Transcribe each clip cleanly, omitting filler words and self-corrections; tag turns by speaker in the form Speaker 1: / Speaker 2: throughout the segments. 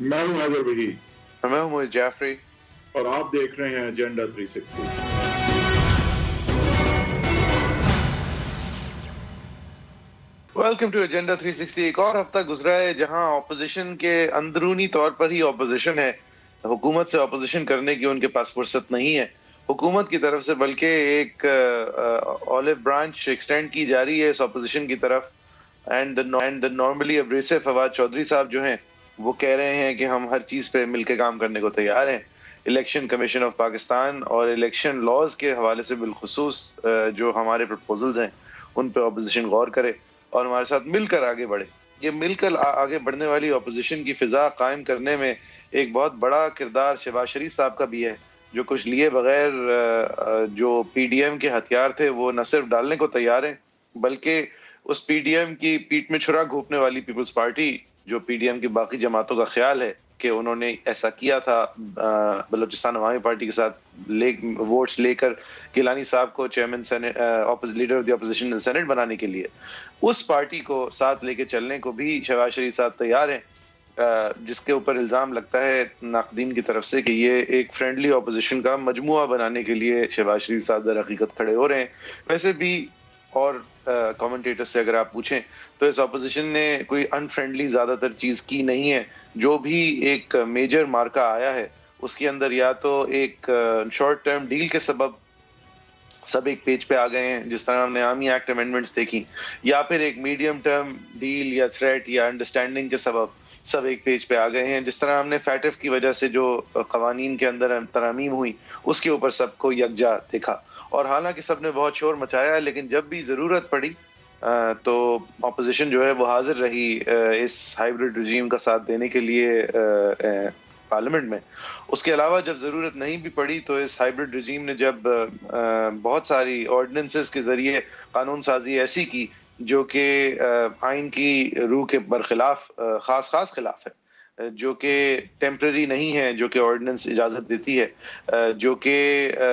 Speaker 1: میں ہوں حیدر وحید،
Speaker 2: میں ہوں موئز جعفری،
Speaker 1: اور آپ دیکھ رہے ہیں ایجنڈا 360۔
Speaker 2: Welcome to agenda 360۔ ایک اور ہفتہ گزرا ہے جہاں اپوزیشن کے اندرونی طور پر ہی اپوزیشن ہے، حکومت سے اپوزیشن کرنے کی ان کے پاس فرصت نہیں ہے حکومت کی طرف سے، بلکہ ایک اولیو برانچ ایکسٹینڈ کی جا رہی ہے اس اپوزیشن کی طرف۔ اینڈ نارملی ابریسو فواد چودھری صاحب جو ہیں وہ کہہ رہے ہیں کہ ہم ہر چیز پہ مل کے کام کرنے کو تیار ہیں، الیکشن کمیشن آف پاکستان اور الیکشن لاز کے حوالے سے بالخصوص جو ہمارے پرپوزلز ہیں ان پہ اپوزیشن غور کرے اور ہمارے ساتھ مل کر آگے بڑھے۔ یہ مل کر آگے بڑھنے والی اپوزیشن کی فضا قائم کرنے میں ایک بہت بڑا کردار شہباز شریف صاحب کا بھی ہے، جو کچھ لیے بغیر جو پی ڈی ایم کے ہتھیار تھے وہ نہ صرف ڈالنے کو تیار ہیں، بلکہ اس پی ڈی ایم کی پیٹ میں چھرا گھونپنے والی پیپلز پارٹی، جو پی ڈی ایم کی باقی جماعتوں کا خیال ہے کہ انہوں نے ایسا کیا تھا بلوچستان عوامی پارٹی کے ساتھ ووٹس لے کر گیلانی صاحب کو chairman leader of the opposition senate بنانے کے لیے، اس پارٹی کو ساتھ لے کے چلنے کو بھی شہباز شریف صاحب تیار ہیں، جس کے اوپر الزام لگتا ہے ناقدین کی طرف سے کہ یہ ایک فرینڈلی اپوزیشن کا مجموعہ بنانے کے لیے شہباز شریف صاحب در حقیقت کھڑے ہو رہے ہیں۔ ویسے بھی اور کامنٹیٹر سے اگر آپ پوچھیں تو اس اپوزیشن نے کوئی ان فرینڈلی زیادہ تر چیز کی نہیں ہے، جو بھی ایک میجر مارکا آیا ہے اس کے اندر یا تو ایک شارٹ ٹرم ڈیل کے سبب سب ایک پیج پہ آ گئے ہیں، جس طرح ہم نے آرمی ایکٹ امینڈمنٹس دیکھی، یا پھر ایک میڈیم ٹرم ڈیل یا تھریٹ یا انڈرسٹینڈنگ کے سبب سب ایک پیج پہ آ گئے ہیں، جس طرح ہم نے فیٹف کی وجہ سے جو قوانین کے اندر ترامیم ہوئی اس کے اوپر سب کو یکجا دیکھا، اور حالانکہ سب نے بہت شور مچایا ہے، لیکن جب بھی ضرورت پڑی تو اپوزیشن جو ہے وہ حاضر رہی اس ہائیبرڈ رجیم کا ساتھ دینے کے لیے پارلیمنٹ میں۔ اس کے علاوہ جب ضرورت نہیں بھی پڑی تو اس ہائیبرڈ رجیم نے جب بہت ساری آرڈیننسز کے ذریعے قانون سازی ایسی کی جو کہ آئین کی روح کے برخلاف خاص خلاف ہے، جو کہ ٹیمپرری نہیں ہے، جو کہ آرڈیننس اجازت دیتی ہے، جو کہ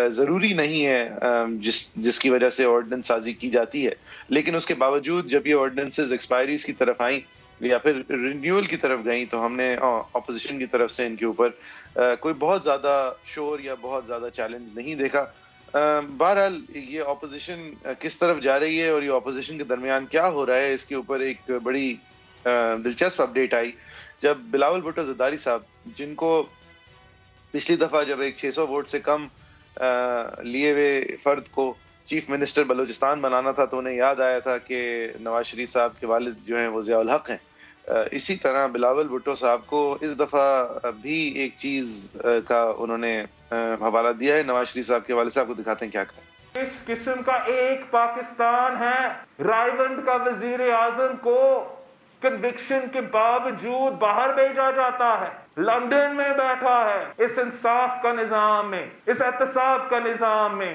Speaker 2: ضروری نہیں ہے جس کی وجہ سے آرڈیننس سازی کی جاتی ہے، لیکن اس کے باوجود جب یہ آرڈیننسز ایکسپائریز کی طرف آئیں یا پھر رینیول کی طرف گئیں تو ہم نے اپوزیشن کی طرف سے ان کے اوپر کوئی بہت زیادہ شور یا بہت زیادہ چیلنج نہیں دیکھا۔ بہرحال یہ اپوزیشن کس طرف جا رہی ہے اور یہ اپوزیشن کے درمیان کیا ہو رہا ہے، اس کے اوپر ایک بڑی دلچسپ اپڈیٹ آئی جب بلاول بھٹو زرداری صاحب، جن کو پچھلی دفعہ جب ایک 600 ووٹ سے کم لیے ہوئے فرد کو چیف منسٹر بلوچستان بنانا تھا تو انہیں یاد آیا تھا کہ نواز شریف صاحب کے والد جو ہیں وہ ضیاء الحق ہیں، اسی طرح بلاول بھٹو صاحب کو اس دفعہ بھی ایک چیز کا انہوں نے حوالہ دیا ہے۔ نواز شریف صاحب کے والد صاحب کو دکھاتے ہیں کیا کریں۔
Speaker 3: اس قسم کا ایک پاکستان ہے، رائیونڈ کا وزیر اعظم کو کنوکشن کے باوجود باہر بھیجا جاتا ہے، لندن میں بیٹھا ہے، اس انصاف کا نظام میں، اس احتساب کا نظام میں۔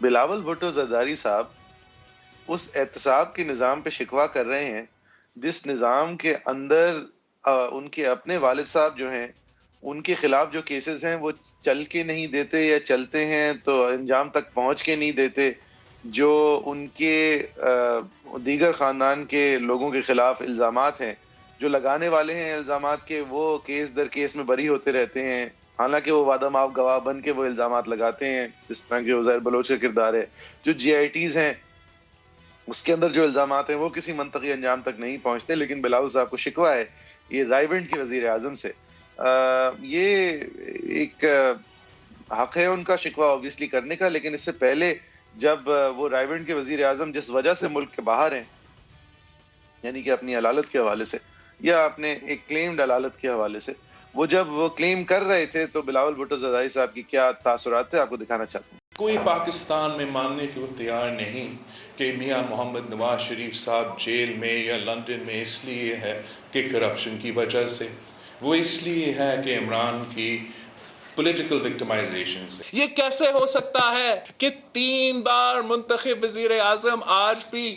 Speaker 2: بلاول بھٹو زرداری صاحب اس احتساب کے نظام پہ شکوہ کر رہے ہیں جس نظام کے اندر ان کے اپنے والد صاحب جو ہیں ان کے خلاف جو کیسز ہیں وہ چل کے نہیں دیتے یا چلتے ہیں تو انجام تک پہنچ کے نہیں دیتے، جو ان کے دیگر خاندان کے لوگوں کے خلاف الزامات ہیں، جو لگانے والے ہیں الزامات کے، وہ کیس در کیس میں بری ہوتے رہتے ہیں، حالانکہ وہ وعدہ معاف گواہ بن کے وہ الزامات لگاتے ہیں، جس طرح کہ عزیر بلوچ کا کردار ہے۔ جو جی آئی ٹیز ہیں اس کے اندر جو الزامات ہیں وہ کسی منطقی انجام تک نہیں پہنچتے، لیکن بلاول صاحب کو شکوہ ہے یہ رائیونڈ کے وزیر اعظم سے۔ یہ ایک حق ہے ان کا شکوہ اوبیسلی کرنے کا، لیکن اس سے پہلے جب وہ رائیونڈ کے وزیر اعظم جس وجہ سے ملک کے باہر ہیں، یعنی کہ اپنی علالت کے حوالے سے یا اپنے ایک کلیمڈ علالت کے حوالے سے، وہ جب وہ کلیم کر رہے تھے تو بلاول بھٹو زرداری صاحب کی کیا تاثرات تھے آپ کو دکھانا چاہتا ہوں۔
Speaker 4: کوئی پاکستان میں ماننے کو تیار نہیں کہ میاں محمد نواز شریف صاحب جیل میں یا لندن میں اس لیے ہے کہ کرپشن کی وجہ سے، وہ اس لیے ہے کہ عمران کی پولیٹیکل وکٹمائزیشن سے۔ یہ کیسے ہو سکتا ہے کہ 3 بار منتخب وزیر اعظم آج بھی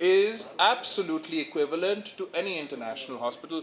Speaker 4: is absolutely equivalent to any international hospital.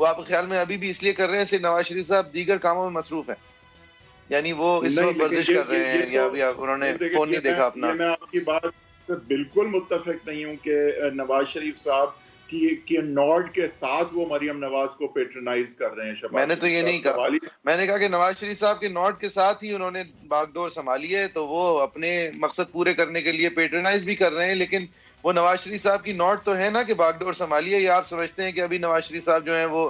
Speaker 2: وہ آپ کے خیال میں ابھی بھی اس لیے کر رہے ہیں صرف نواز شریف صاحب دیگر کاموں میں مصروف ہیں؟ یعنی وہ اس
Speaker 1: نہیں،
Speaker 2: وقت ورزش کر رہے ہیں یا ابھی انہوں نے فون نہیں دیکھا اپنا؟
Speaker 1: میں آپ کی بات سے بالکل متفق نہیں ہوں کہ نواز شریف صاحب کی نوڈ کے ساتھ وہ مریم نواز کو پیٹرنائز کر رہے ہیں. شہباز
Speaker 2: میں نے تو یہ نہیں کہا، میں نے کہا کہ نواز شریف صاحب کے نوٹ کے ساتھ ہی انہوں نے باغ ڈور سنبھالی ہے، تو وہ اپنے مقصد پورے کرنے کے لیے پیٹرنائز بھی کر رہے ہیں. لیکن وہ نواز شریف صاحب کی نوٹ تو ہے نا کہ باغ ڈور سنبھالی ہے، یا آپ سمجھتے ہیں کہ ابھی نواز شریف صاحب جو ہیں وہ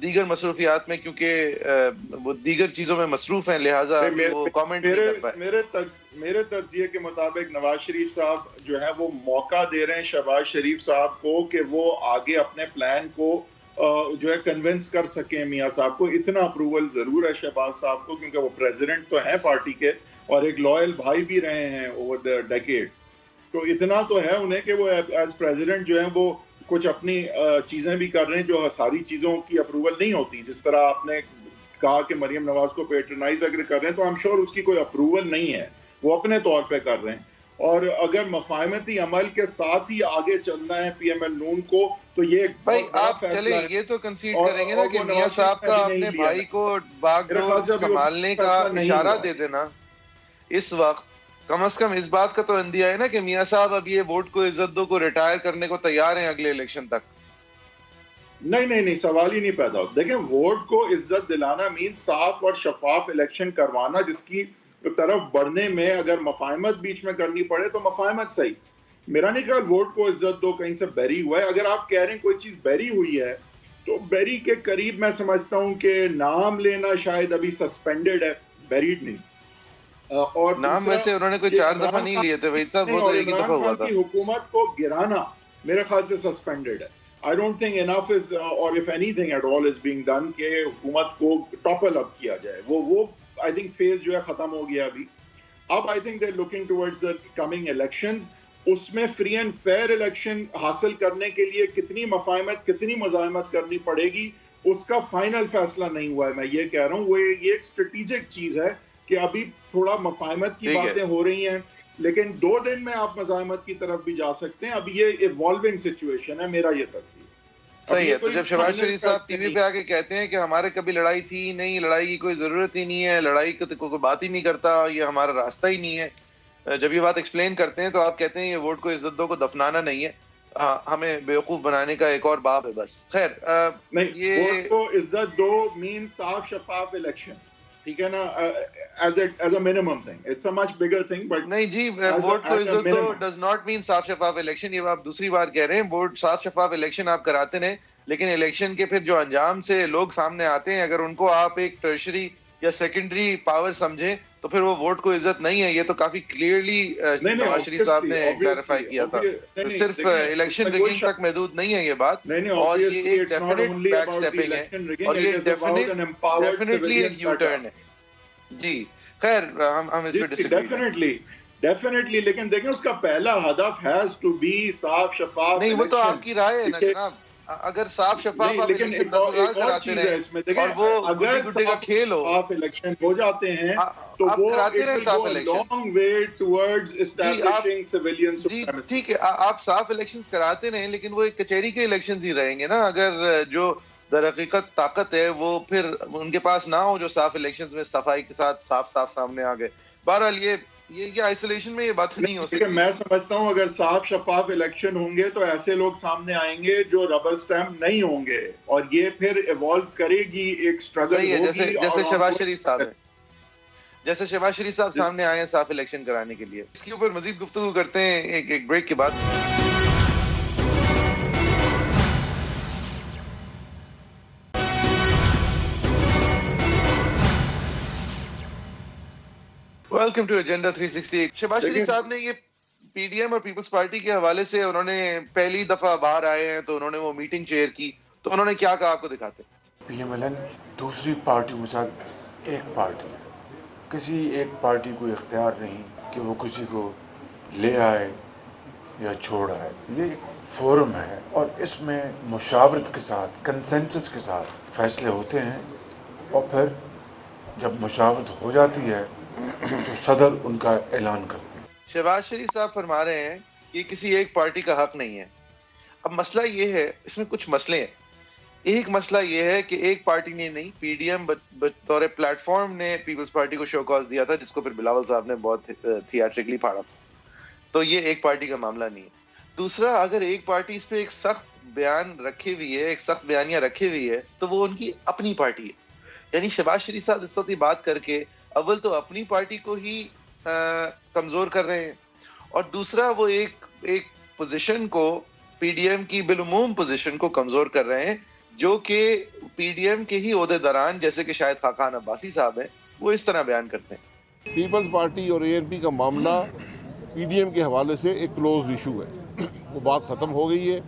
Speaker 2: دیگر مصروفیات میں، کیونکہ وہ دیگر چیزوں میں مصروف ہیں، لہٰذا وہ کامنٹ نہیں کر پائے؟
Speaker 1: میرے تجزیے کے مطابق نواز شریف صاحب جو ہے وہ موقع دے رہے ہیں شہباز شریف صاحب کو کہ وہ آگے اپنے پلان کو جو ہے کنونس کر سکیں میاں صاحب کو. اتنا اپروول ضرور ہے شہباز صاحب کو کیونکہ وہ پریزیڈنٹ تو ہیں پارٹی کے اور ایک لائل بھائی بھی رہے ہیں اوور دا ڈیکیڈز. تو اتنا تو ہے انہیں کہ وہ ایز پریزیڈنٹ جو ہیں وہ کچھ اپنی چیزیں بھی کر رہے ہیں جو ساری چیزوں کی اپروول نہیں ہوتی. جس طرح آپ نے کہا کہ مریم نواز کو پیٹرنائز اگر کر رہے ہیں تو I'm sure اس کی کوئی اپروول نہیں ہے، وہ اپنے طور پہ کر رہے ہیں. اور اگر مفاہمتی عمل کے ساتھ ہی آگے چلنا ہے پی ایم ایل نون کو تو یہ ایک
Speaker 2: بھائی
Speaker 1: بہت بڑا
Speaker 2: آپ
Speaker 1: فیصلہ
Speaker 2: چلیں
Speaker 1: ہے.
Speaker 2: یہ تو کنسیڈ کریں گے نا کہ میاں صاحب کا اپنے بھائی کو باغ ڈور سنبھالنے کا اشارہ دے دینا اس وقت، کم از کم اس بات کا تو اندیا ہے نا کہ میاں صاحب اب یہ ووٹ کو عزت دو کو ریٹائر کرنے کو تیار ہیں اگلے الیکشن تک.
Speaker 1: نہیں سوال ہی نہیں پیدا ہوتا. دیکھیں ووٹ کو عزت دلانا مینس صاف اور شفاف الیکشن کروانا، جس کی طرف بڑھنے میں اگر مفاہمت بیچ میں کرنی پڑے تو مفاہمت صحیح. میرا نہیں خیال ووٹ کو عزت دو کہیں سے بیری ہوا ہے. اگر آپ کہہ رہے ہیں کوئی چیز بیری ہوئی ہے تو بیری کے قریب میں سمجھتا ہوں کہ نام لینا شاید ابھی سسپینڈڈ ہے، بیریڈ نہیں. اور
Speaker 2: نام ویسے انہوں نے کوئی 4 دفعہ نہیں لیے تھے وحید صاحب، وہ تو ایک ہی دفعہ ہوا تھا.
Speaker 1: کی حکومت کو گرانا میرے خیال سے سسپینڈڈ ہے. I don't think enough is or if anything at all is being done کہ حکومت کو ٹاپل اپ کیا جائے. وہ I think فیز جو ہے ختم ہو گیا ابھی. اب I think they're looking towards the coming elections. اس میں فری اینڈ فیئر الیکشن حاصل کرنے کے لیے کتنی مفاہمت کتنی مزاحمت کرنی پڑے گی اس کا فائنل فیصلہ نہیں ہوا ہے. میں یہ کہہ رہا ہوں وہ یہ ایک اسٹریٹجک چیز ہے کہ ابھی تھوڑا مفاہمت کی باتیں ہو رہی ہیں لیکن 2 دن میں آپ مزاحمت کی طرف بھی جا سکتے ہیں. اب یہ ایوالونگ سچویشن ہے، میرا یہ تجزیہ.
Speaker 2: صحیح ہے. تو جب شہباز شریف صاحب ٹی وی پہ آ کے کہتے ہیں کہ ہمارے کبھی لڑائی تھی نہیں، لڑائی کی کوئی ضرورت ہی نہیں ہے، لڑائی کی تو کوئی بات ہی نہیں کرتا، یہ ہمارا راستہ ہی نہیں ہے، جب یہ بات ایکسپلین کرتے ہیں تو آپ کہتے ہیں یہ ووٹ کو عزت دو کو دفنانا نہیں ہے، ہمیں بیوقوف بنانے کا ایک اور باب ہے بس. خیر
Speaker 1: نہیں، ووٹ کو عزت دو مین صاف شفاف الیکشن، ٹھیک ہے نا، as a minimum thing. It's a much bigger thing but
Speaker 2: نہیں جی، ووٹ کو عزت دو ڈز ناٹ مین صاف شفاف الیکشن. یہ آپ دوسری بار کہہ رہے ہیں. ووٹ صاف شفاف الیکشن آپ کراتے ہیں لیکن الیکشن کے پھر جو انجام سے لوگ سامنے آتے ہیں اگر ان کو آپ ایک ٹرشری یا سیکنڈری پاور سمجھیں تو پھر وہ ووٹ کو عزت نہیں ہے. یہ تو کافی کلیئرلی نواز شریف صاحب نے کلیریفائی کیا تھا. صرف الیکشن ریگنگ تک محدود نہیں ہے یہ بات، اور یہ ایک ڈیفینیٹ بیک اسٹیپنگ ہے اور یہ ڈیفینیٹلی ایک یو ٹرن ہے. جی خیر ہم اس پہ
Speaker 1: ڈیفینیٹلی لیکن دیکھیں اس کا پہلا ہدف ہیز ٹو بی صاف شفاف.
Speaker 2: نہیں وہ تو آپ کی رائے ہے نا جناب. اگر صاف شفاف
Speaker 1: لیکن ایک اور چیز ہے اس میں دیکھیں اگر صاف الیکشن ہو جاتے ہیں تو وہ long way towards establishing civilian supremacy.
Speaker 2: ٹھیک ہے آپ صاف الیکشنز کراتے رہیں لیکن وہ ایک کچہری کے الیکشنز ہی رہیں گے نا. اگر جو در حقیقت طاقت ہے وہ پھر ان کے پاس نہ ہو جو صاف الیکشنز میں صفائی کے ساتھ صاف سامنے آ گئے. بہرحال یہ آئسولیشن میں یہ بات نہیں ہو سکتی.
Speaker 1: میں سمجھتا ہوں اگر صاف شفاف الیکشن ہوں گے تو ایسے لوگ سامنے آئیں گے جو ربر سٹیمپ نہیں ہوں گے اور یہ پھر ایوالو کرے گی ایک اسٹرگل ہوگی.
Speaker 2: جیسے شہباز شریف صاحب ہیں، جیسے شہباز شریف صاحب سامنے آئے ہیں صاف الیکشن کرانے کے لیے. اس کے اوپر مزید گفتگو کرتے ہیں ایک بریک کے بعد. Welcome to agenda 360. Shehbaz Sharif صاحب نے یہ پی ڈی ایم اور پیپلز پارٹی کے حوالے سے انہوں نے پہلی دفعہ باہر آئے ہیں تو انہوں نے وہ میٹنگ چیئر کی تو انہوں نے کیا کہا آپ کو دکھاتے ہیں.
Speaker 5: پی ایم ایل این دوسری پارٹیوں کے ساتھ ایک پارٹی ہے. کسی ایک پارٹی کو اختیار نہیں کہ وہ کسی کو لے آئے یا چھوڑ آئے. یہ ایک فورم ہے اور اس میں مشاورت کے ساتھ کنسنسس کے ساتھ فیصلے ہوتے ہیں اور پھر جب مشاورت ہو جاتی ہے تو صدر ان کا اعلان کرتے ہیں.
Speaker 2: شہباز شریف صاحب فرما رہے ہیں کہ کسی ایک پارٹی کا حق نہیں ہے. اب مسئلہ یہ ہے، اس میں کچھ مسئلے ہیں. ایک مسئلہ یہ ہے کہ ایک پارٹی نے نہیں، پی ڈی ایم بطور پلیٹ فارم نے پیپلز پارٹی کو شو کاز دیا تھا، جس کو پھر بلاول صاحب نے بہت تھیاٹرکلی پھاڑا تھا. تو یہ ایک پارٹی کا معاملہ نہیں ہے. دوسرا، اگر ایک پارٹی اس پہ ایک سخت بیان رکھے ہوئی ہے، ایک سخت بیانیہ رکھے ہوئی ہے، تو وہ ان کی اپنی پارٹی ہے. یعنی شہباز شریف صاحب اس وقت یہ بات کر کے اول تو اپنی پارٹی کو ہی کمزور کر رہے ہیں، اور دوسرا وہ ایک پوزیشن کو، پی ڈی ایم کی بالعموم پوزیشن کو کمزور کر رہے ہیں، جو کہ پی ڈی ایم کے ہی عہدیداران جیسے کہ شاہد خاقان عباسی صاحب ہیں، وہ اس طرح بیان کرتے ہیں.
Speaker 6: پیپلز پارٹی اور اے این پی کا معاملہ پی ڈی ایم کے حوالے سے ایک کلوز ایشو ہے. وہ بات ختم ہو گئی ہے،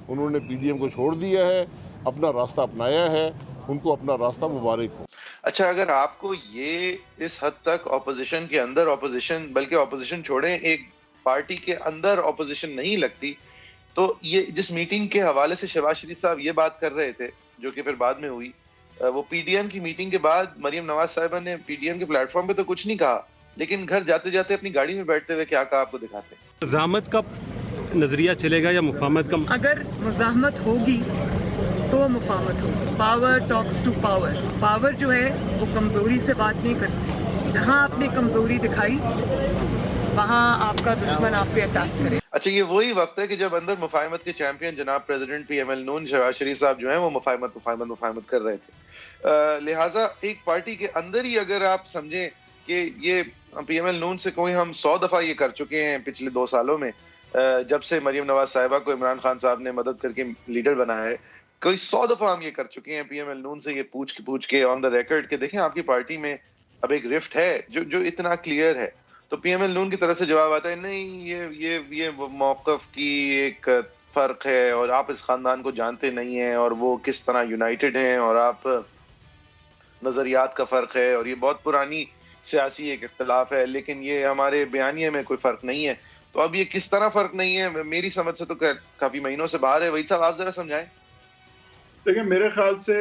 Speaker 6: انہوں نے پی ڈی ایم کو چھوڑ دیا ہے، اپنا راستہ اپنایا ہے، ان کو اپنا راستہ مبارک ہو.
Speaker 2: اچھا، اگر آپ کو یہ اس حد تک اپوزیشن کے اندر اپوزیشن، بلکہ اپوزیشن چھوڑیں، ایک پارٹی کے اندر اپوزیشن نہیں لگتی، تو یہ جس میٹنگ کے حوالے سے شہباز شریف صاحب یہ بات کر رہے تھے، جو کہ پھر بعد میں ہوئی، وہ پی ڈی ایم کی میٹنگ کے بعد مریم نواز صاحبہ نے پی ڈی ایم کے پلیٹ فارم پہ تو کچھ نہیں کہا، لیکن گھر جاتے جاتے اپنی گاڑی میں بیٹھتے ہوئے کیا کہا آپ کو دکھاتے ہیں.
Speaker 7: مزاحمت کا نظریہ چلے گا یا مفاہمت کا؟
Speaker 8: اگر مزاحمت ہوگی تو مفاہمت ہوگی. Power talks to power. Power جو ہے وہ کمزوری سے بات نہیں کرتی. جہاں آپ نے کمزوری دکھائی وہاں آپ کا دشمن آپ پہ اٹیک کرے.
Speaker 2: اچھا، یہ وہی وقت ہے کہ جب اندر مفاہمت کے چیمپئن جناب پریزیڈنٹ پی ایم ایل نون شہباز شریف صاحب جو ہیں وہ مفاہمت کر رہے تھے. لہٰذا ایک پارٹی کے اندر ہی اگر آپ سمجھیں کہ یہ پی ایم ایل نون سے کوئی ہم 100 دفعہ یہ کر چکے ہیں پچھلے 2 سالوں میں، جب سے مریم نواز صاحبہ کو عمران خان صاحب نے مدد کر کے لیڈر بنایا ہے، کوئی 100 دفعہ ہم یہ کر چکے ہیں پی ایم ایل نون سے یہ پوچھ کے آن دا ریکارڈ کہ دیکھیں آپ کی پارٹی میں اب ایک رفٹ ہے جو اتنا کلیئر ہے. تو پی ایم ایل نون کی طرف سے جواب آتا ہے نہیں، یہ موقف کی ایک فرق ہے، اور آپ اس خاندان کو جانتے نہیں ہیں، اور وہ کس طرح یونائٹڈ ہیں، اور آپ نظریات کا فرق ہے، اور یہ بہت پرانی سیاسی ایک اختلاف ہے، لیکن یہ ہمارے بیانیے میں کوئی فرق نہیں ہے. تو اب یہ کس طرح فرق نہیں ہے؟ میری سمجھ سے تو کافی مہینوں سے باہر ہے. وحید صاحب آپ ذرا سمجھائیں.
Speaker 1: دیکھیں، میرے خیال سے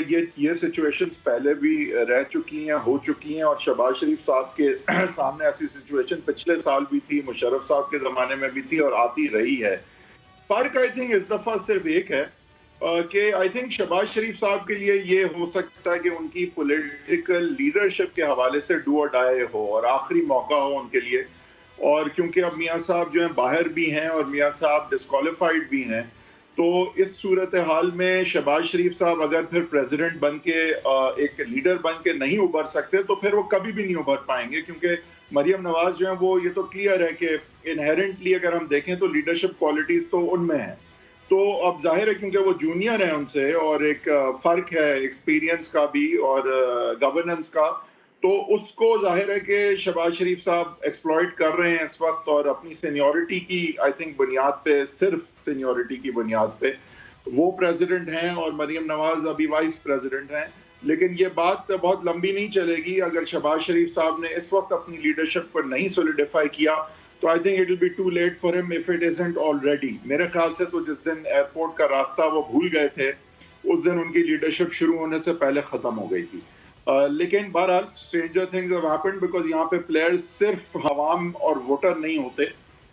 Speaker 1: یہ سچویشنز پہلے بھی رہ چکی ہیں، ہو چکی ہیں، اور شہباز شریف صاحب کے سامنے ایسی سچویشن پچھلے سال بھی تھی، مشرف صاحب کے زمانے میں بھی تھی، اور آتی رہی ہے. فرق آئی تھنک اس دفعہ صرف ایک ہے کہ آئی تھنک شہباز شریف صاحب کے لیے یہ ہو سکتا ہے کہ ان کی پولیٹیکل لیڈرشپ کے حوالے سے ڈو اور ڈائی ہو، اور آخری موقع ہو ان کے لیے. اور کیونکہ اب میاں صاحب جو ہیں باہر بھی ہیں، اور میاں صاحب ڈسکوالیفائڈ بھی ہیں، تو اس صورتحال میں شہباز شریف صاحب اگر پھر پریزیڈنٹ بن کے ایک لیڈر بن کے نہیں ابھر سکتے، تو پھر وہ کبھی بھی نہیں ابھر پائیں گے. کیونکہ مریم نواز جو ہیں وہ یہ تو کلیئر ہے کہ انہیرنٹلی اگر ہم دیکھیں تو لیڈرشپ کوالٹیز تو ان میں ہیں. تو اب ظاہر ہے کیونکہ وہ جونیئر ہیں ان سے، اور ایک فرق ہے ایکسپیرینس کا بھی اور گورننس کا، تو اس کو ظاہر ہے کہ شہباز شریف صاحب ایکسپلائٹ کر رہے ہیں اس وقت، اور اپنی سینیورٹی کی آئی تھنک بنیاد پہ، صرف سینیورٹی کی بنیاد پہ وہ پریزیڈنٹ ہیں، اور مریم نواز ابھی وائس پریزیڈنٹ ہیں. لیکن یہ بات بہت لمبی نہیں چلے گی. اگر شہباز شریف صاحب نے اس وقت اپنی لیڈرشپ پر نہیں سولیڈیفائی کیا تو I think it will be too late for ہم اف اٹ ازنٹ آلریڈی. میرے خیال سے تو جس دن ایئرپورٹ کا راستہ وہ بھول گئے تھے، اس دن ان کی لیڈرشپ شروع ہونے سے پہلے ختم ہو گئی تھی. لیکن بہرحال stranger things have happened, because یہاں پہ پلیئرز صرف عوام اور ووٹر نہیں ہوتے،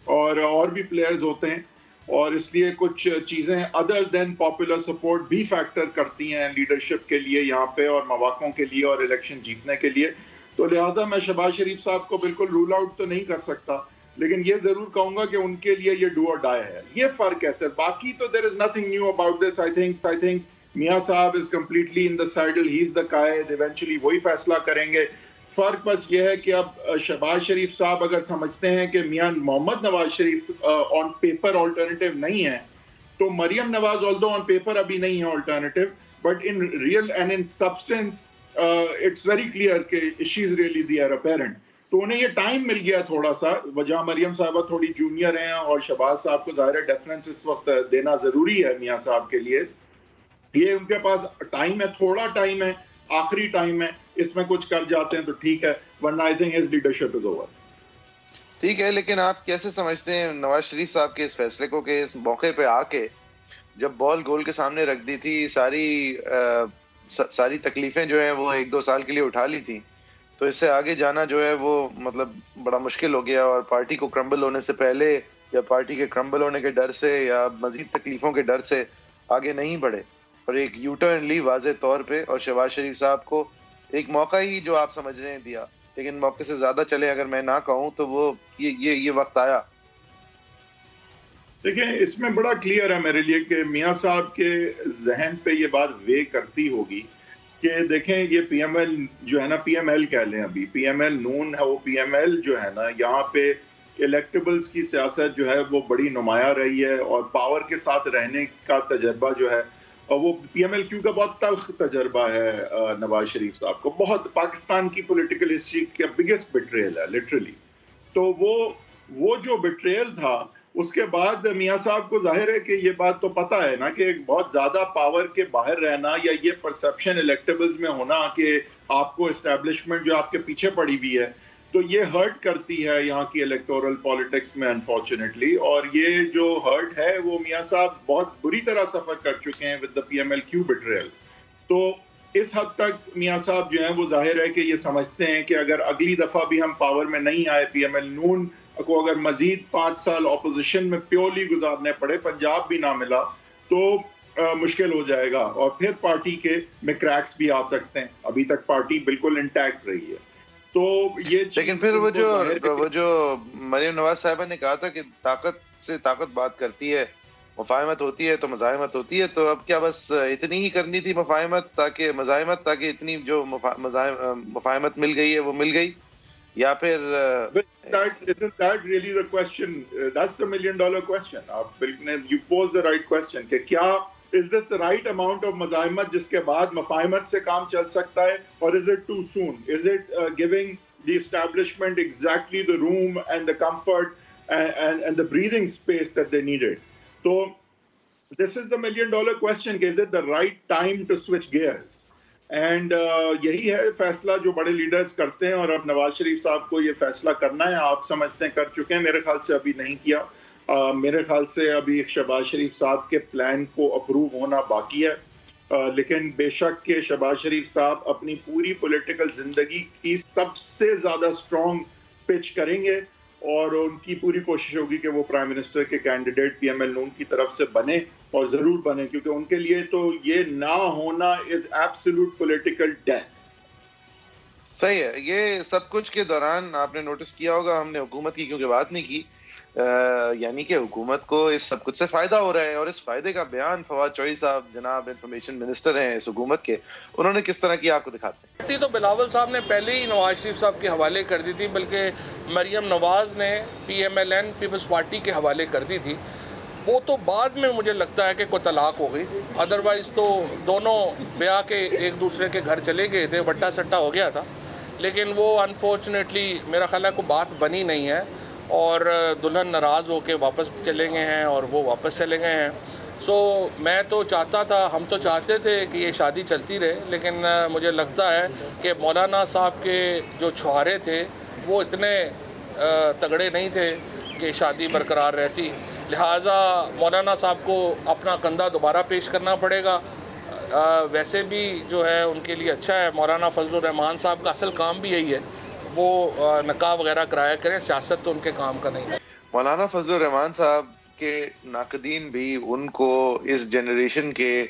Speaker 1: اور بھی پلیئرز ہوتے ہیں، اور اس لیے کچھ چیزیں ادر دین پاپولر سپورٹ بھی فیکٹر کرتی ہیں لیڈرشپ کے لیے یہاں پہ، اور مواقعوں کے لیے، اور الیکشن جیتنے کے لیے. تو لہٰذا میں شہباز شریف صاحب کو بالکل رول آؤٹ تو نہیں کر سکتا، لیکن یہ ضرور کہوں گا کہ ان کے لیے یہ ڈو اور ڈائی ہے. یہ فرق ہے سر، باقی تو there is nothing new about this. I think Mian Sahib is completely in the Seidel, he is the Quaid, eventually وہی فیصلہ کریں گے. فرق بس یہ ہے کہ اب شہباز شریف صاحب اگر سمجھتے ہیں کہ میاں محمد Nawaz Sharif on paper alternative نہیں ہے، تو مریم نواز آلدو آن پیپر ابھی نہیں ہے alternative, but in real and in substance it's very clear کہ she is really the heir apparent. تو انہیں یہ ٹائم مل گیا تھوڑا سا، وجہ مریم صاحبہ تھوڑی جونیئر ہیں، اور شہباز صاحب کو ظاہر ہے ڈیفرنس اس وقت دینا ضروری ہے میاں صاحب کے لیے. یہ ان کے پاس ٹائم ہے، تھوڑا ٹائم ہے، آخری ٹائم ہے، اس میں کچھ کر جاتے ہیں تو ٹھیک ہے، ورنہ I think his leadership is over.
Speaker 2: ٹھیک ہے، لیکن آپ کیسے سمجھتے ہیں نواز شریف صاحب کے اس فیصلے کو کہ اس موقع پہ آ کے جب بال گول کے سامنے رکھ دی تھی، ساری تکلیفیں جو ہیں وہ 1-2 سال کے لیے اٹھا لی تھی، تو اس سے آگے جانا جو ہے وہ مطلب بڑا مشکل ہو گیا، اور پارٹی کو کرمبل ہونے سے پہلے، یا پارٹی کے کرمبل ہونے کے ڈر سے، یا مزید تکلیفوں کے ڈر سے آگے نہیں بڑھے. اور ایک یو ٹرن لی واضح طور پہ, اور شہباز شریف صاحب کو ایک موقع ہی جو آپ سمجھ رہے ہیں دیا, لیکن موقع سے زیادہ چلے اگر میں نہ کہوں تو وہ یہ وقت آیا.
Speaker 1: دیکھیں اس میں بڑا کلیئر ہے میرے لیے کہ میاں صاحب کے ذہن پہ یہ بات وے کرتی ہوگی کہ دیکھیں یہ پی ایم ایل جو ہے نا, پی ایم ایل کہہ لیں, ابھی پی ایم ایل نون ہے, وہ پی ایم ایل جو ہے نا, یہاں پہ الیکٹیبلز کی سیاست جو ہے وہ بڑی نمایاں رہی ہے, اور پاور کے ساتھ رہنے کا تجربہ جو ہے, اور وہ پی ایم ایل کیو کا بہت تلخ تجربہ ہے نواز شریف صاحب کو, بہت پاکستان کی پولیٹیکل ہسٹری کا بگیسٹ بٹریل ہے لٹرلی. تو وہ جو بٹریل تھا, اس کے بعد میاں صاحب کو ظاہر ہے کہ یہ بات تو پتہ ہے نا کہ بہت زیادہ پاور کے باہر رہنا, یا یہ پرسپشن الیکٹیبلز میں ہونا کہ آپ کو اسٹیبلشمنٹ جو آپ کے پیچھے پڑی ہوئی ہے, تو یہ ہرٹ کرتی ہے یہاں کی الیکٹورل پالیٹکس میں انفارچونیٹلی. اور یہ جو ہرٹ ہے وہ میاں صاحب بہت بری طرح سفر کر چکے ہیں with the P M L Q betrayal. تو اس حد تک میاں صاحب جو ہیں وہ ظاہر ہے کہ یہ سمجھتے ہیں کہ اگر اگلی دفعہ بھی ہم پاور میں نہیں آئے, پی ایم ایل نون کو اگر مزید 5 سال اپوزیشن میں پیورلی گزارنے پڑے, پنجاب بھی نہ ملا, تو مشکل ہو جائے گا, اور پھر پارٹی کے میں کریکس بھی آ سکتے ہیں. ابھی تک پارٹی بالکل انٹیکٹ رہی ہے. تو یہ
Speaker 2: لیکن پھر وہ جو مریم نواز صاحبہ نے کہا تھا کہ طاقت سے طاقت بات کرتی ہے, مفاہمت ہوتی ہے تو مزاحمت ہوتی ہے, تو اب کیا بس اتنی ہی کرنی تھی مفاہمت تاکہ اتنی جو مفاہمت مل گئی ہے وہ مل گئی, یا پھر
Speaker 1: isn't that really the question? That's the $1 million question. You pose the right question کہ کیا is this the right amount of مزاحمت جس کے بعد مفاہمت سے کام چل سکتا ہے, or is it too soon? Is it giving the establishment exactly the room and the comfort and the breathing space that they needed? So this is the $1 million question. Is it the right time to switch gears? And یہی ہے فیصلہ جو بڑے leaders کرتے ہیں, اور اب نواز شریف صاحب کو یہ فیصلہ کرنا ہے. آپ سمجھتے ہیں کر چکے ہیں, میرے خیال سے ابھی نہیں کیا. میرے خیال سے ابھی شہباز شریف صاحب کے پلان کو اپروو ہونا باقی ہے, لیکن بے شک کہ شہباز شریف صاحب اپنی پوری پولیٹیکل زندگی کی سب سے زیادہ اسٹرانگ پچ کریں گے, اور ان کی پوری کوشش ہوگی کہ وہ پرائم منسٹر کے کینڈیڈیٹ پی ایم ایل نون کی طرف سے بنے, اور ضرور بنے, کیونکہ ان کے لیے تو یہ نہ ہونا از ایبسولوٹ پولیٹیکل ڈیتھ.
Speaker 2: صحیح ہے. یہ سب کچھ کے دوران آپ نے نوٹس کیا ہوگا, ہم نے حکومت کی کیونکہ بات نہیں کی, یعنی کہ حکومت کو اس سب کچھ سے فائدہ ہو رہا ہے, اور اس فائدے کا بیان فواد چوہدری صاحب جناب انفارمیشن منسٹر ہیں اس حکومت کے, انہوں نے کس طرح کیا آپ کو دکھاتے ہیں.
Speaker 9: تو بلاول صاحب نے پہلے ہی نواز شریف صاحب کے حوالے کر دی تھی, بلکہ مریم نواز نے P M L N Peoples Party کے حوالے کر دی تھی. وہ تو بعد میں مجھے لگتا ہے کہ کوئی طلاق ہو گئی, ادروائز تو دونوں بیاہ کے ایک دوسرے کے گھر چلے گئے تھے, بٹا سٹا ہو گیا تھا, لیکن وہ انفارچونیٹلی میرا خیال ہے کوئی بات بنی نہیں ہے, اور دلہن ناراض ہو کے واپس چلے گئے ہیں اور وہ واپس چلے گئے ہیں. سو میں تو چاہتا تھا, ہم تو چاہتے تھے کہ یہ شادی چلتی رہے, لیکن مجھے لگتا ہے کہ مولانا صاحب کے جو چھوارے تھے وہ اتنے تگڑے نہیں تھے کہ شادی برقرار رہتی, لہٰذا مولانا صاحب کو اپنا کندھا دوبارہ پیش کرنا پڑے گا. ویسے بھی جو ہے ان کے لیے اچھا ہے, مولانا فضل الرحمان صاحب کا اصل کام بھی یہی ہے, وہ نکاح وغیرہ کرایا کریں, سیاست تو ان کے کام کا نہیں ہے.
Speaker 2: مولانا فضل الرحمان صاحب کے ناقدین بھی ان کو اس جنریشن کے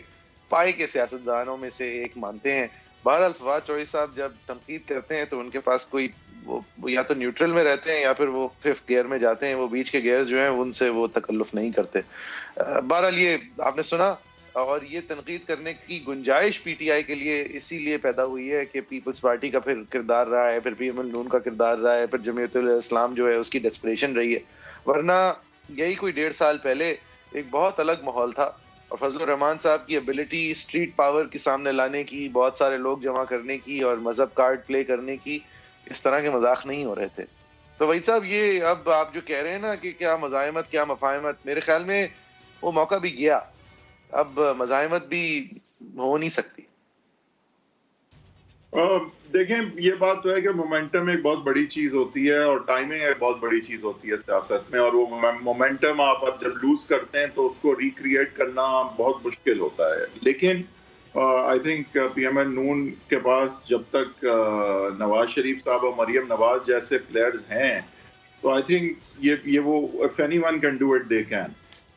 Speaker 2: پائے کے سیاستدانوں میں سے ایک مانتے ہیں. بہرحال فواد چوہدری صاحب جب تنقید کرتے ہیں تو ان کے پاس کوئی وہ یا تو نیوٹرل میں رہتے ہیں یا پھر وہ 5th گیئر میں جاتے ہیں, وہ بیچ کے گیئر جو ہیں ان سے وہ تکلف نہیں کرتے. بہرحال یہ آپ نے سنا, اور یہ تنقید کرنے کی گنجائش پی ٹی آئی کے لیے اسی لیے پیدا ہوئی ہے کہ پیپلز پارٹی کا پھر کردار رہا ہے, پھر پی ایم ایل نون کا کردار رہا ہے, پھر جمعیت الاسلام جو ہے اس کی ڈیسپریشن رہی ہے, ورنہ یہی کوئی 1.5 سال پہلے ایک بہت الگ ماحول تھا. اور فضل الرحمان صاحب کی ایبلٹی اسٹریٹ پاور کے سامنے لانے کی, بہت سارے لوگ جمع کرنے کی اور مذہب کارڈ پلے کرنے کی, اس طرح کے مذاق نہیں ہو رہے تھے. تو وحید صاحب یہ اب آپ جو کہہ رہے ہیں نا کہ کیا مزاحمت کیا مفاہمت, میرے خیال میں وہ موقع بھی گیا, اب مزاحمت بھی ہو نہیں سکتی.
Speaker 1: دیکھیں یہ بات تو ہے کہ مومنٹم ایک بہت بڑی چیز ہوتی ہے, اور ٹائمنگ ایک بہت بڑی چیز ہوتی ہے سیاست میں, اور وہ مومنٹم آپ جب لوز کرتے ہیں تو اس کو ریکریٹ کرنا بہت مشکل ہوتا ہے. لیکن I think P M L نون کے پاس جب تک نواز شریف صاحب اور مریم نواز جیسے پلیئرز ہیں, تو آئی تھنک یہ وہ if anyone can do it they can.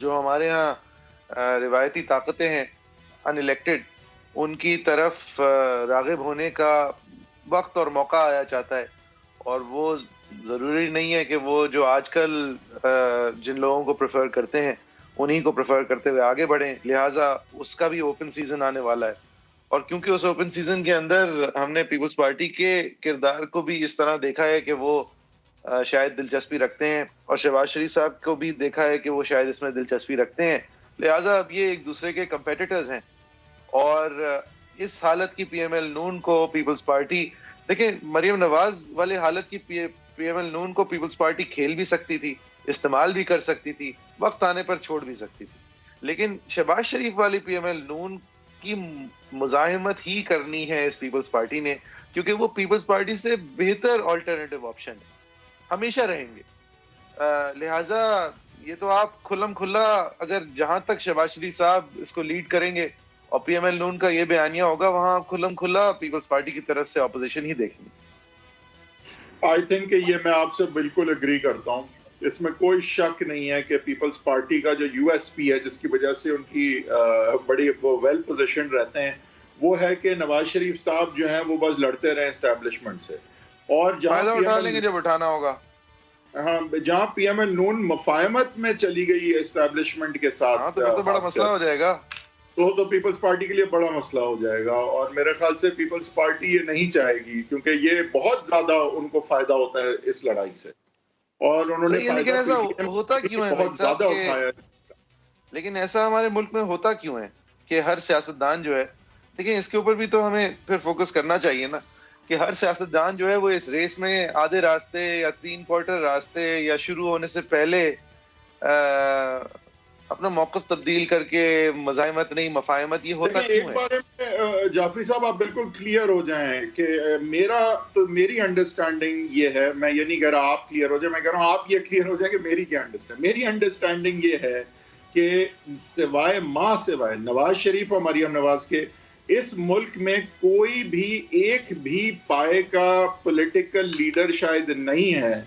Speaker 2: جو ہمارے ہاں روایتی طاقتیں ہیں ان الیکٹڈ، ان کی طرف راغب ہونے کا وقت اور موقع آیا چاہتا ہے، اور وہ ضروری نہیں ہے کہ وہ جو آج کل جن لوگوں کو پریفر کرتے ہیں انہی کو پریفر کرتے ہوئے آگے بڑھیں. لہٰذا اس کا بھی اوپن سیزن آنے والا ہے، اور کیونکہ اس اوپن سیزن کے اندر ہم نے پیپلز پارٹی کے کردار کو بھی اس طرح دیکھا ہے کہ وہ شاید دلچسپی رکھتے ہیں، اور شہباز شریف صاحب کو بھی دیکھا ہے کہ وہ شاید اس میں دلچسپی رکھتے ہیں، لہٰذا اب یہ ایک دوسرے کے کمپیٹیٹرز ہیں. اور اس حالت کی پی ایم ایل نون کو پیپلز پارٹی، دیکھیں مریم نواز والے حالت کی پی ایم ایل نون کو پیپلز پارٹی کھیل بھی سکتی تھی، استعمال بھی کر سکتی تھی، وقت آنے پر چھوڑ بھی سکتی تھی، لیکن شہباز شریف والی پی ایم ایل نون کی مزاحمت ہی کرنی ہے اس پیپلز پارٹی نے، کیونکہ وہ پیپلز پارٹی سے بہتر آلٹرنیٹو آپشن ہے، ہمیشہ رہیں گے. لہٰذا یہ تو آپ کھلم کھلا، اگر جہاں تک شہباز شریف صاحب اس کو لیڈ کریں گے اور پی ایم ایل نون کا یہ بیانیہ ہوگا، وہاں کھلم کھلا پیپلز پارٹی کی طرف سے اپوزیشن ہی دیکھیں گے.
Speaker 1: آئی تھنک کہ یہ میں آپ سے بالکل اگری کرتا ہوں، اس میں کوئی شک نہیں ہے کہ پیپلز پارٹی کا جو یو ایس پی ہے جس کی وجہ سے ان کی بڑی وہ ویل پوزیشن رہتے ہیں، وہ ہے کہ نواز شریف صاحب جو ہیں وہ بس لڑتے رہے اسٹیبلشمنٹ سے، اور
Speaker 2: فائدہ اٹھا لیں گے جب اٹھانا ہوگا.
Speaker 1: ہاں، جہاں پی ایم ایل نون مفاہمت میں چلی گئی اسٹیبلشمنٹ کے ساتھ،
Speaker 2: تو بڑا مسئلہ ہو جائے گا،
Speaker 1: تو پیپلز پارٹی کے لیے بڑا مسئلہ ہو جائے گا، اور میرے خیال سے پیپلز پارٹی یہ نہیں چاہے گی، کیونکہ یہ بہت زیادہ ان کو فائدہ ہوتا ہے اس لڑائی سے، اور انہوں نے
Speaker 2: لیکن ایسا ہوتا کیوں ہے
Speaker 1: بہت زیادہ اٹھایا.
Speaker 2: لیکن ایسا ہمارے ملک میں ہوتا کیوں ہے کہ ہر سیاستدان جو ہے، دیکھیں اس کے اوپر بھی تو ہمیں پھر فوکس کرنا چاہیے نا، کہ ہر سیاستدان جو ہے وہ اس ریس میں آدھے راستے یا 3 کوارٹر راستے یا شروع ہونے سے پہلے اپنا موقف تبدیل کر کے مزاحمت نہیں مفاہمت، یہ ہوتا کیوں ہے؟
Speaker 1: ایک بارے میں جعفری صاحب آپ بالکل کلیئر ہو جائیں کہ میری انڈرسٹینڈنگ یہ ہے، میں یہ نہیں کہہ رہا آپ کلیئر ہو جائیں، میں کہہ رہا ہوں آپ یہ کلیئر ہو جائیں کہ میری انڈرسٹینڈنگ یہ ہے کہ سوائے نواز شریف اور مریم نواز کے اس ملک میں کوئی بھی ایک بھی پائے کا پولیٹیکل لیڈر شاید نہیں ہے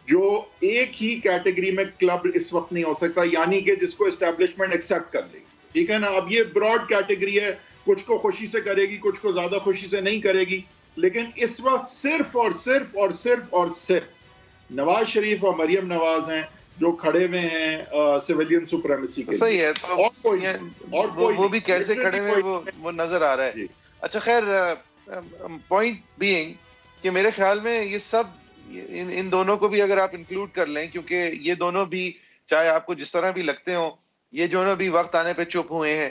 Speaker 1: جو ایک ہی کیٹیگری میں کلب اس وقت نہیں ہو سکتا، یعنی کہ جس کو اسٹیبلشمنٹ ایکسیپٹ کر لے گی. ٹھیک ہے نا، اب یہ براڈ کیٹیگری ہے، کچھ کو خوشی سے کرے گی، کچھ کو زیادہ خوشی سے نہیں کرے گی، لیکن اس وقت صرف اور صرف نواز شریف اور مریم نواز ہیں جو کھڑے ہوئے ہیں سیویلین سپریمیسی کے.
Speaker 2: صحیح ہے، تو وہ بھی کیسے کھڑے ہوئے وہ نظر آ رہا ہے. اچھا خیر، پوائنٹ بینگ کہ میرے خیال میں یہ سب ان دونوں کو بھی اگر آپ انکلوڈ کر لیں، کیونکہ یہ دونوں بھی چاہے آپ کو جس طرح بھی لگتے ہوں، یہ دونوں بھی وقت آنے پہ چپ ہوئے ہیں،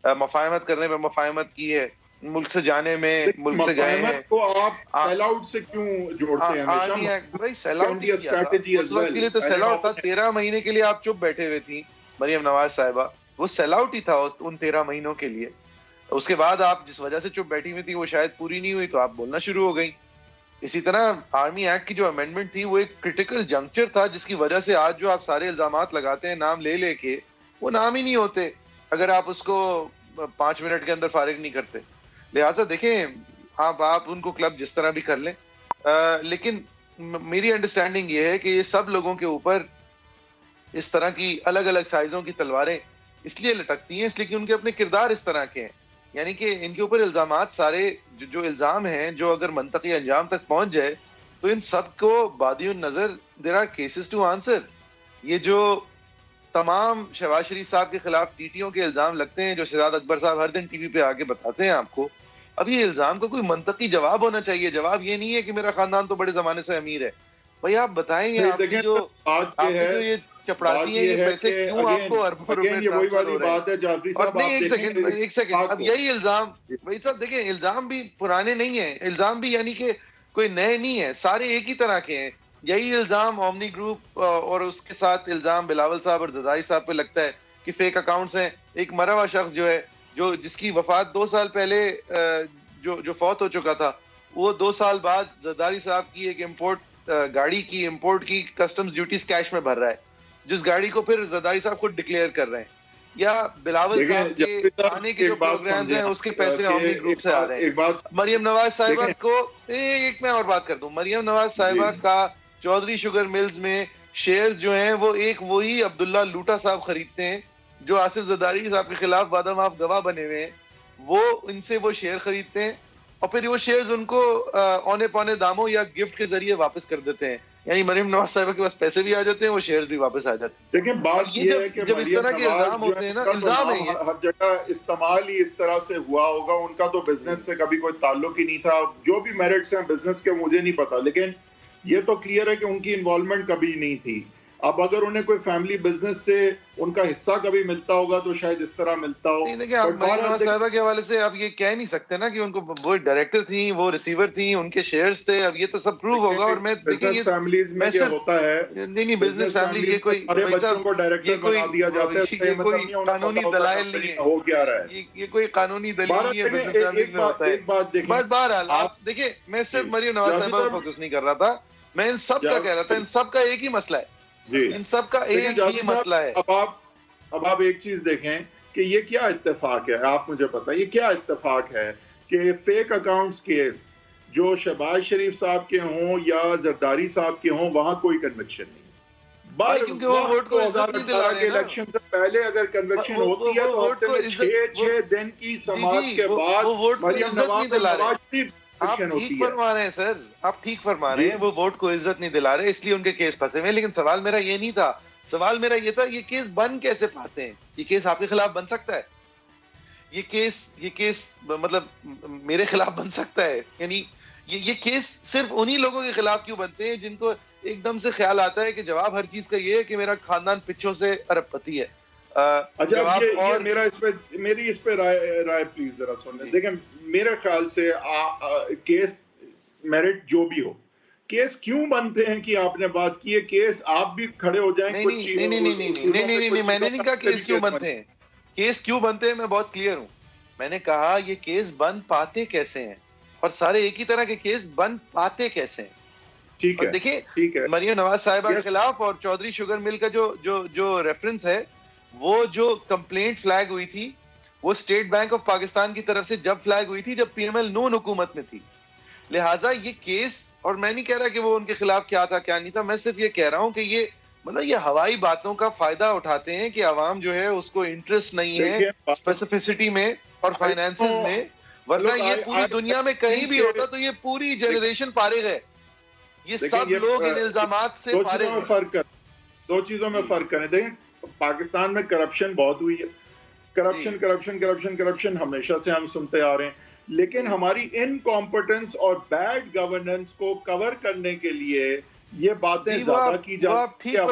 Speaker 2: مفاہمت کرنے پہ مفاہمت کی ہے، ملک سے جانے میں ملک سے گئے ہیں.
Speaker 1: کو آپ سیل آؤٹ سے کیوں جوڑتے ہیں ہمیشہ؟
Speaker 2: بھائی سیل آؤٹ اس وقت کے لیے تو سیل آؤٹ تھا، 13 مہینے کے لیے آپ چپ بیٹھے ہوئے تھی مریم نواز صاحبہ، وہ سیل آؤٹ ہی تھا ان 13 مہینوں کے لیے. اس کے بعد آپ جس وجہ سے چپ بیٹھی ہوئی تھی وہ شاید پوری نہیں ہوئی تو آپ بولنا شروع ہو گئی. اسی طرح آرمی ایکٹ کی جو امینڈمنٹ تھی وہ ایک کرٹیکل جنکچر تھا، جس کی وجہ سے آج جو آپ سارے الزامات لگاتے ہیں نام لے لے کے، وہ نام ہی نہیں ہوتے اگر آپ اس کو 5 منٹ کے اندر فارغ نہیں کرتے. لہٰذا دیکھیں آپ ان کو کلب جس طرح بھی کر لیں، لیکن میری انڈرسٹینڈنگ یہ ہے کہ یہ سب لوگوں کے اوپر اس طرح کی الگ الگ سائزوں کی تلواریں اس لیے لٹکتی ہیں اس لیے کہ ان کے اپنے کردار اس طرح کے ہیں، یعنی کہ ان کے اوپر الزامات سارے جو الزام ہیں جو اگر منطقی انجام تک پہنچ جائے تو ان سب کو بادی النظر there are cases to answer. یہ جو تمام شہباز شریف صاحب کے خلاف ٹیٹیوں کے الزام لگتے ہیں جو شہزاد اکبر صاحب ہر دن ٹی وی پہ آ کے بتاتے ہیں آپ کو، اب یہ الزام کا کوئی منطقی جواب ہونا چاہیے. جواب یہ نہیں ہے کہ میرا خاندان تو بڑے زمانے سے امیر ہے. بھائی آپ بتائیں گے آپ کی جو یہ چپڑاسی ہیں، یہ پیسے کیوں آپ کو اربوں روپے ٹرانسفر ہو رہے ہیں؟ ایک سیکنڈ، اب یہی الزام بھائی صاحب دیکھیں، الزام بھی پرانے نہیں ہیں، الزام بھی یعنی کہ کوئی نئے نہیں ہیں، سارے ایک ہی طرح کے ہیں. یہی الزام اومنی گروپ اور اس کے ساتھ الزام بلاول صاحب اور زرداری صاحب پہ لگتا ہے کہ فیک اکاؤنٹس ہیں. ایک مرا ہوا شخص جو ہے جس کی وفات 2 سال پہلے جو فوت ہو چکا تھا، وہ 2 سال بعد زرداری صاحب کی ایک گاڑی کی امپورٹ کی کسٹمز ڈیوٹیز کیش میں بھر رہا ہے، جس گاڑی کو پھر زرداری صاحب خود ڈکلیئر کر رہے ہیں. یا بلاول صاحب کے آنے کے جو پروگرامز ہیں اس کے پیسے اومنی گروپ سے آ رہے ہیں. مریم نواز صاحبہ کو ایک میں اور بات کر دوں، مریم نواز صاحبہ کا چودھری شوگر ملز میں شیئرز جو ہیں وہ ایک وہی عبداللہ لوٹا صاحب خریدتے ہیں جو آصف زرداری صاحب کے خلاف وعدہ معاف گواہ بنے ہوئے ہیں وہ ان سے وہ شیئر خریدتے ہیں اور پھر وہ شیئرز ان کو اونے پونے داموں یا گفٹ کے ذریعے واپس کر دیتے ہیں. یعنی مریم نواز صاحبہ کے پاس پیسے بھی آ جاتے ہیں, وہ شیئرز بھی واپس آ جاتے ہیں.
Speaker 1: دیکھیں بات یہ ہے کہ
Speaker 2: جب اس طرح کے الزام ہوتے ہیں نا, الزام ہے یہ
Speaker 1: ہر جگہ استعمال ہی اس طرح سے ہوا ہوگا. ان کا تو بزنس سے کبھی کوئی تعلق ہی نہیں تھا. جو بھی میرٹس ہیں بزنس کے مجھے نہیں پتا, لیکن یہ تو کلیئر ہے کہ ان کی انوالومنٹ کبھی نہیں تھی. اب اگر انہیں کوئی فیملی بزنس سے ان کا حصہ کبھی ملتا ہوگا تو شاید اس طرح ملتا ہو.
Speaker 2: دیکھیں آپ مریم نواز صاحبہ کے حوالے سے آپ یہ کہہ نہیں سکتے نا کہ ان کو وہ ڈائریکٹر تھیں, وہ ریسیور تھیں, ان کے شیئرز تھے. اب یہ تو سب پروو ہوگا. اور میں
Speaker 1: بزنس فیملیز میں یہ ہوتا ہے,
Speaker 2: نہیں بزنس فیملی, یہ کوئی
Speaker 1: بچوں کو ڈائریکٹر بنا دیا جاتا ہے.
Speaker 2: یہ کوئی قانونی دلائل نہیں ہے,
Speaker 1: ہو کیا رہا ہے,
Speaker 2: یہ کوئی قانونی دلیل نہیں ہے. بزنس فیملی میں ہوتا ہے. بس بہرحال آپ دیکھیں, میں صرف مریم نواز صاحبہ پر فوکس نہیں کر رہا تھا, میں ان سب کا کہہ رہا تھا. ان سب کا ایک ہی مسئلہ ہے, ان سب کا ایک ہی مسئلہ ہے.
Speaker 1: اب آپ ایک چیز دیکھیں کہ یہ کیا اتفاق ہے, آپ مجھے پتا یہ کیا اتفاق ہے کہ فیک اکاؤنٹس کیس جو شہباز شریف صاحب کے ہوں یا زرداری صاحب کے ہوں وہاں کوئی کنوکشن نہیں.
Speaker 2: کیونکہ وہ ووٹ کو عزت نہیں دلا رہے ہیں.
Speaker 1: الیکشن سے پہلے اگر کنوکشن ہوتی ہے تو ہفتے میں 6 دن کی سماعت کے بعد مریم نواز شریف
Speaker 2: آپ ٹھیک فرما رہے ہیں سر, آپ ٹھیک فرما رہے ہیں, وہ ووٹ کو عزت نہیں دلا رہے اس لیے ان کے کیس پھنسے ہوئے. لیکن سوال میرا یہ نہیں تھا, سوال میرا یہ تھا یہ کیس بن کیسے پاتے ہیں. یہ کیس آپ کے خلاف بن سکتا ہے, یہ کیس مطلب میرے خلاف بن سکتا ہے. یعنی یہ کیس صرف انہی لوگوں کے خلاف کیوں بنتے ہیں جن کو ایک دم سے خیال آتا ہے کہ جواب ہر چیز کا یہ ہے کہ میرا خاندان پچھوں سے ارب پتی ہے.
Speaker 1: اچھا میری اس پہ رائے پلیز ذرا سن لیں. دیکھیں میرے خیال سے کیس میرٹ جو بھی ہو, کیس کیوں بنتے ہیں کہ آپ نے بات کی ہے, کیس آپ بھی کھڑے ہو جائیں.
Speaker 2: نہیں, میں نے نہیں کہا کیس کیوں بنتے ہیں. کیس کیوں بنتے ہیں میں بہت کلیئر ہوں. میں نے کہا یہ کیس بن پاتے کیسے ہیں, اور سارے ایک ہی طرح کے کیس بن پاتے کیسے ہیں.
Speaker 1: ٹھیک ہے,
Speaker 2: دیکھیں مریم نواز صاحبہ کے خلاف اور چودھری شوگر مل کا جو ریفرنس ہے, وہ جو کمپلینٹ فلیگ ہوئی تھی وہ اسٹیٹ بینک آف پاکستان کی طرف سے جب فلیگ ہوئی تھی جب پی ایم ایل نون حکومت میں تھی. لہٰذا یہ کیس, اور میں نہیں کہہ رہا کہ وہ ان کے خلاف کیا تھا کیا نہیں تھا, میں صرف یہ کہہ رہا ہوں کہ یہ مطلب یہ ہوائی باتوں کا فائدہ اٹھاتے ہیں کہ عوام جو ہے اس کو انٹرسٹ نہیں ہے اسپیسیفسٹی میں اور فائنینسز میں, ورنہ یہ پوری دنیا میں کہیں بھی ہوتا تو یہ پوری جنریشن فارغ ہے. یہ سب لوگ ان الزامات سے فارغ ہیں.
Speaker 1: دو چیزوں میں فرق کریں. دیکھیں پاکستان میں کرپشن بہت ہوئی ہے, کرپشن ہمیشہ سے ہم سنتے آ رہے ہیں, لیکن ہماری انکمپٹنس اور بیڈ گورننس کو کور کرنے کے لیے یہ باتیں زیادہ کی جاتی ہیں.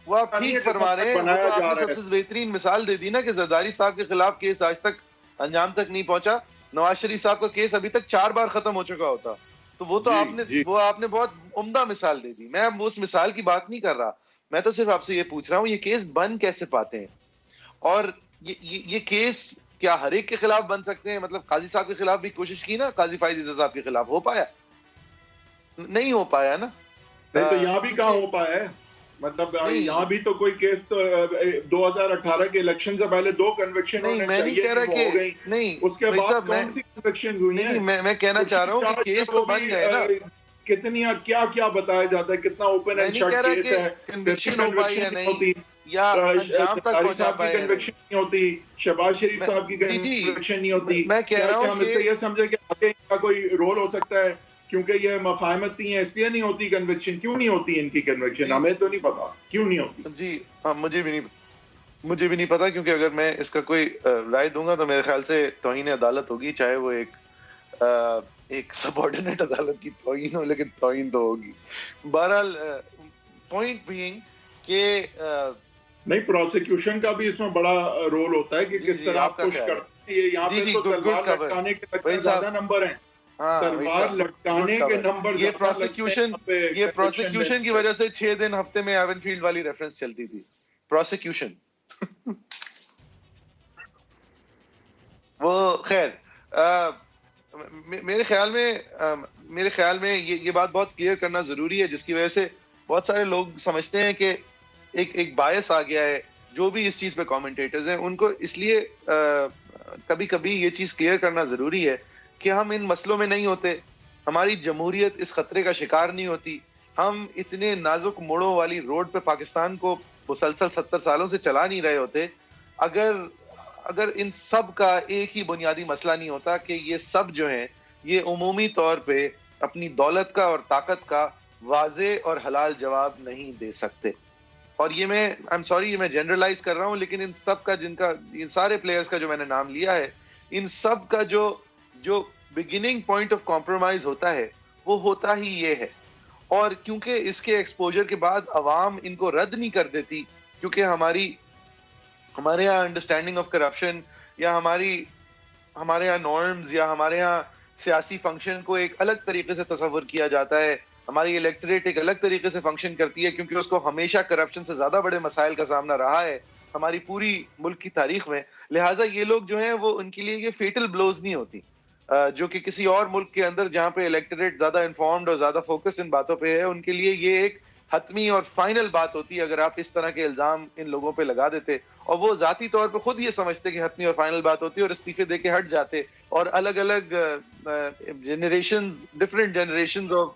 Speaker 2: وہ آپ ٹھیک فرما رہے ہیں. آپ نے سب سے بہترین مثال دے دی نا کہ زرداری صاحب کے خلاف کیس آج تک انجام تک نہیں پہنچا. نواز شریف صاحب کا کیس ابھی تک 4 بار ختم ہو چکا ہوتا. تو وہ تو آپ نے بہت عمدہ مثال دے دی. میں اب اس مثال کی بات نہیں کر رہا, میں تو صرف آپ سے یہ پوچھ رہا ہوں یہ کیس بن کیسے پاتے ہیں, اور یہ کیس کیا ہر ایک کے خلاف بن سکتے ہیں. مطلب قاضی صاحب کے خلاف بھی کوشش کی نا, قاضی فائز عزیز صاحب کے خلاف ہو پایا نہیں ہو پایا نا.
Speaker 1: نہیں تو یہاں بھی کہاں ہو پایا ہے, مطلب یہاں بھی تو کوئی کیس تو 2018 کے الیکشن سے پہلے 2 کنوکشن ہونے چاہیے ہو گئی, نہیں اس کے بعد کون سی کنوکشن ہوئی ہیں.
Speaker 2: میں کہنا چاہ رہا ہوں کہ کیس تو بن گئے نا.
Speaker 1: کتنی کیا بتایا جاتا ہے, کتنا اوپن اینڈ شٹ کیس ہے,
Speaker 2: کنوکشن ہو پائی ہے نہیں یا انجام تک پہنچا پائے ہیں.
Speaker 1: کنوکشن نہیں ہوتی, شہباز شریف صاحب کی کنوکشن نہیں ہوتی.
Speaker 2: میں کہہ رہا ہوں
Speaker 1: ہم اس سے یہ سمجھے کہ آگے ان کا کوئی رول ہو سکتا ہے کیونکہ یہ مفاہمتی ہیں اس لیے نہیں ہوتی کنوکشن. کیوں نہیں ہوتی ان کی کنوکشن, ہمیں تو نہیں پتا کیوں نہیں ہوتی.
Speaker 2: جی مجھے بھی نہیں پتا, کیونکہ اگر میں اس کا کوئی رائے دوں گا تو میرے خیال سے توہین عدالت ہوگی, چاہے وہ ایک سب آرڈینیٹ عدالت کی توہین ہو, لیکن توہین تو ہوگی. بہرحال پوائنٹ بینگ کہ
Speaker 1: نہیں, پروسیکیوشن کا بھی اس میں بڑا رول ہوتا ہے کہ کس طرح آپ پش کرتے ہیں. یہاں پہ تو تلوار لٹکانے کے زیادہ نمبر ہیں, تلوار لٹکانے کے نمبر.
Speaker 2: یہ پروسیکیوشن کی وجہ سے 6 دن ہفتے میں ایون فیلڈ والی ریفرنس چلتی تھی. پروسیکیوشن وہ خیر میرے خیال میں یہ بات بہت کلیئر کرنا ضروری ہے, جس کی وجہ سے بہت سارے لوگ سمجھتے ہیں کہ ایک بایس آ گیا ہے. جو بھی اس چیز پہ کامنٹیٹرز ہیں ان کو اس لیے کبھی کبھی یہ چیز کلیئر کرنا ضروری ہے کہ ہم ان مسئلوں میں نہیں ہوتے, ہماری جمہوریت اس خطرے کا شکار نہیں ہوتی, ہم اتنے نازک موڑوں والی روڈ پہ پاکستان کو مسلسل 70 سالوں سے چلا نہیں رہے ہوتے اگر ان سب کا ایک ہی بنیادی مسئلہ نہیں ہوتا کہ یہ سب جو ہیں یہ عمومی طور پہ اپنی دولت کا اور طاقت کا واضح اور حلال جواب نہیں دے سکتے. اور یہ میں یہ میں جنرلائز کر رہا ہوں، لیکن ان سب کا ان سارے پلیئرز کا جو میں نے نام لیا ہے، ان سب کا جو بگننگ پوائنٹ آف کمپرومائز ہوتا ہے وہ ہوتا ہی یہ ہے. اور کیونکہ اس کے ایکسپوجر کے بعد عوام ان کو رد نہیں کر دیتی، کیونکہ ہمارے یہاں انڈرسٹینڈنگ آف کرپشن یا ہمارے یہاں نارمز یا ہمارے یہاں سیاسی فنکشن کو ایک الگ طریقے سے تصور کیا جاتا ہے. ہماری الیکٹریٹ ایک الگ طریقے سے فنکشن کرتی ہے کیونکہ اس کو ہمیشہ کرپشن سے زیادہ بڑے مسائل کا سامنا رہا ہے ہماری پوری ملک کی تاریخ میں. لہٰذا یہ لوگ جو ہیں وہ ان کے لیے یہ فیٹل بلوز نہیں ہوتی جو کہ کسی اور ملک کے اندر جہاں پہ الیکٹریٹ زیادہ انفارمڈ اور زیادہ فوکس ان باتوں پہ ہے، ان کے لیے یہ ایک حتمی اور فائنل بات ہوتی ہے اگر آپ اس طرح کے الزام ان لوگوں پہ لگا دیتے اور وہ ذاتی طور پہ خود یہ سمجھتے کہ حتمی اور فائنل بات ہوتی ہے اور استعفے دے کے ہٹ جاتے اور الگ الگ ڈفرینٹ جنریشنز آف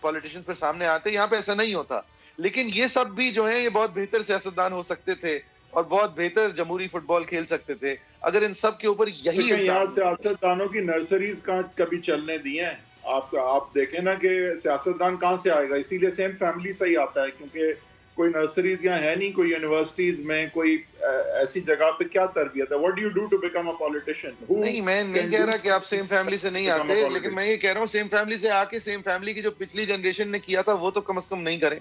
Speaker 2: پولیٹیشینز پہ سامنے آتے. یہاں پہ ایسا نہیں ہوتا. لیکن یہ سب بھی جو ہیں یہ بہت بہتر سیاستدان ہو سکتے تھے اور بہت بہتر جمہوری فٹ بال کھیل سکتے تھے اگر ان سب کے اوپر یہی
Speaker 1: یہاں سیاستدانوں کی نرسریز کہاں کبھی چلنے دی ہیں. آپ دیکھیں نا کہ سیاستدان کہاں سے آئے گا، اسی لیے سیم فیملی سے ہی آتا ہے کیونکہ کوئی نرسریز یہاں ہے نہیں، کوئی یونیورسٹیز میں کوئی ایسی جگہ پہ کیا تربیت ہے. What do you do to become a politician?
Speaker 2: نہیں، میں نہیں کہہ رہا کہ آپ سیم فیملی سے نہیں آتے، لیکن میں یہ کہہ رہا ہوں سیم فیملی سے آ کے سیم فیملی کی جو پچھلی جنریشن نے کیا تھا وہ تو کم از کم نہیں کریں.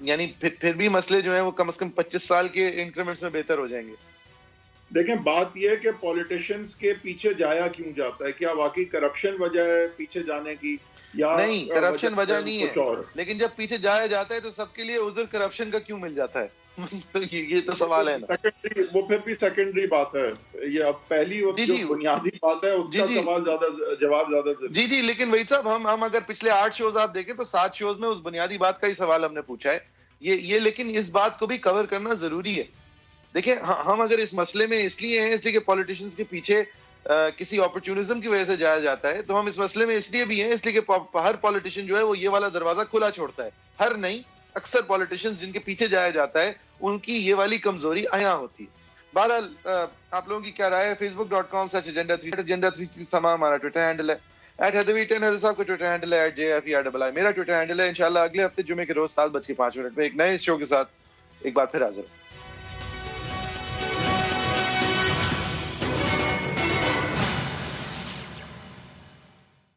Speaker 2: یعنی پھر بھی مسئلے جو ہیں وہ کم از کم 25 سال کے انکریمنٹس میں بہتر ہو جائیں گے.
Speaker 1: دیکھیں بات یہ ہے کہ پولیٹیشینز کے پیچھے جایا کیوں جاتا ہے؟ کیا واقعی کرپشن وجہ ہے پیچھے جانے کی یا
Speaker 2: نہیں؟ کرپشن وجہ نہیں ہے، لیکن جب پیچھے جایا جاتا ہے تو سب کے لیے عذر کرپشن کا کیوں مل جاتا ہے؟ یہ تو سوال ہے نا.
Speaker 1: وہ پھر بھی سیکنڈری بات ہے. یہ اب پہلی جو بنیادی بات ہے اس کا سوال جواب زیادہ ضروری.
Speaker 2: جی لیکن وہی صاحب ہم اگر پچھلے 8 شوز آپ دیکھیں تو 7 شوز میں اس بنیادی بات کا ہی سوال ہم نے پوچھا ہے. یہ لیکن اس بات کو بھی کور کرنا ضروری ہے. دیکھیں ہم اگر اس مسئلے میں اس لیے کہ پولیٹیشنز کے پیچھے کسی اپرچونزم کی وجہ سے جایا جاتا ہے، تو ہم اس مسئلے میں اس لیے بھی ہیں اس لیے کہ ہر پولیٹیشین جو ہے وہ یہ والا دروازہ کھلا چھوڑتا ہے. ہر نہیں، اکثر پولیٹیشینز جن کے پیچھے جایا جاتا ہے ان کی یہ والی کمزوری عیاں ہوتی ہے. بہرحال آپ لوگوں کی کیا رائے ہے؟ facebook.com/agenda3 سما ہمارا ٹویٹر ہینڈل ہے، @Hedavi10 حیدر صاحب کا ٹویٹر ہینڈل ہے، @JFERII میرا ٹویٹر ہینڈل ہے. انشاءاللہ اگلے ہفتے جمعے کے روز 7:05 پہ ایک نئے شو کے ساتھ ایک بار پھر حاضر ہوں.